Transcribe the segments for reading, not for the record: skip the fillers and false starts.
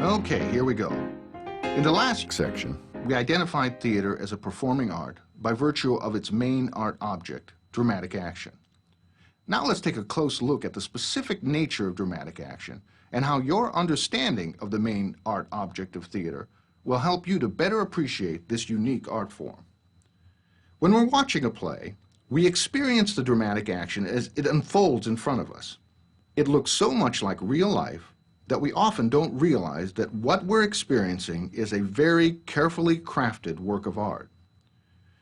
Okay, here we go. In the last section, we identified theater as a performing art by virtue of its main art object, dramatic action. Now let's take a close look at the specific nature of dramatic action and how your understanding of the main art object of theater will help you to better appreciate this unique art form. When we're watching a play, we experience the dramatic action as it unfolds in front of us. It looks so much like real life that we often don't realize that what we're experiencing is a very carefully crafted work of art.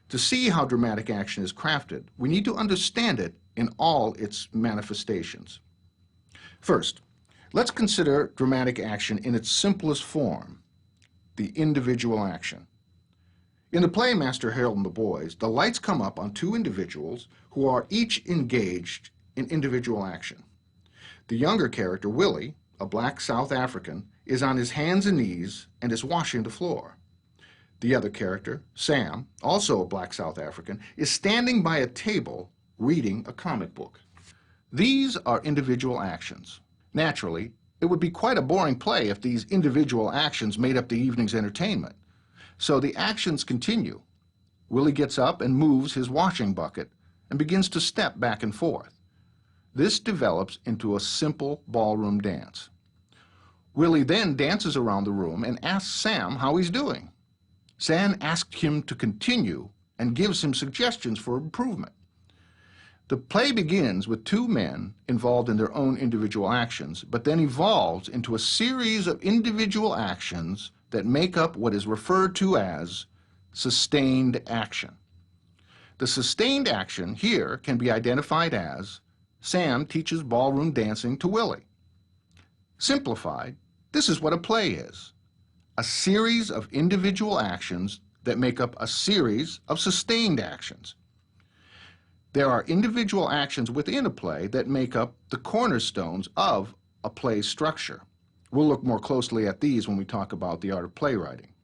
To see how dramatic action is crafted, we need to understand it in all its manifestations. First, let's consider dramatic action in its simplest form, the individual action. In the play Master Harold and the Boys, the lights come up on two individuals who are each engaged in individual action. The younger character, Willie, a black South African, is on his hands and knees and is washing the floor. The other character, Sam, also a black South African, is standing by a table reading a comic book. These are individual actions. Naturally, it would be quite a boring play if these individual actions made up the evening's entertainment. So the actions continue. Willie gets up and moves his washing bucket and begins to step back and forth. This develops into a simple ballroom dance. Willie then dances around the room and asks Sam how he's doing. Sam asks him to continue and gives him suggestions for improvement. The play begins with two men involved in their own individual actions, but then evolves into a series of individual actions that make up what is referred to as sustained action. The sustained action here can be identified as Sam teaches ballroom dancing to Willie. Simplified, this is what a play is: a series of individual actions that make up a series of sustained actions. There are individual actions within a play that make up the cornerstones of a play's structure. We'll look more closely at these when we talk about the art of playwriting.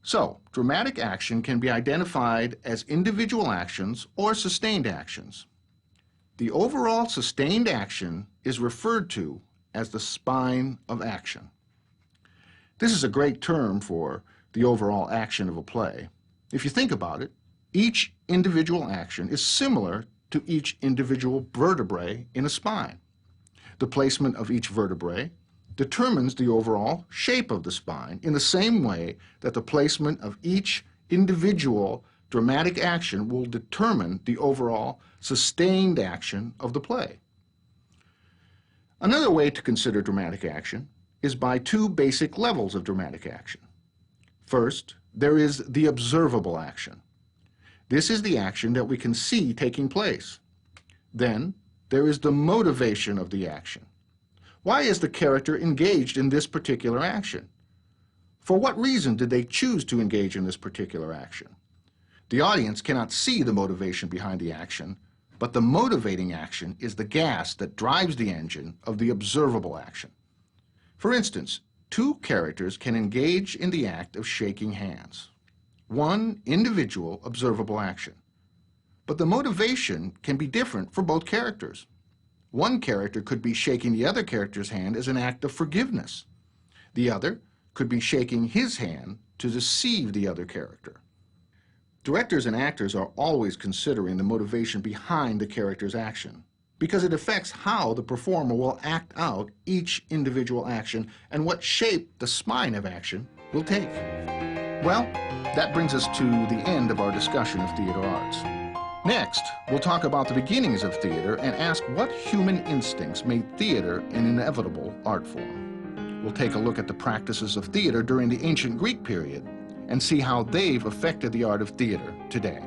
So, dramatic action can be identified as individual actions or sustained actions. The overall sustained action is referred to as the spine of action. This is a great term for the overall action of a play. If you think about it, each individual action is similar to each individual vertebrae in a spine. The placement of each vertebrae determines the overall shape of the spine in the same way that the placement of each individual dramatic action will determine the overall sustained action of the play. Another way to consider dramatic action is by two basic levels of dramatic action. First, there is the observable action. This is the action that we can see taking place. Then, there is the motivation of the action. Why is the character engaged in this particular action? For what reason did they choose to engage in this particular action? The audience cannot see the motivation behind the action, but the motivating action is the gas that drives the engine of the observable action. For instance, two characters can engage in the act of shaking hands. One individual observable action. But the motivation can be different for both characters. One character could be shaking the other character's hand as an act of forgiveness. The other could be shaking his hand to deceive the other character. Directors and actors are always considering the motivation behind the character's action, because it affects how the performer will act out each individual action and what shape the spine of action will take. Well, that brings us to the end of our discussion of theater arts. Next, we'll talk about the beginnings of theater and ask what human instincts made theater an inevitable art form. We'll take a look at the practices of theater during the ancient Greek period and see how they've affected the art of theater today.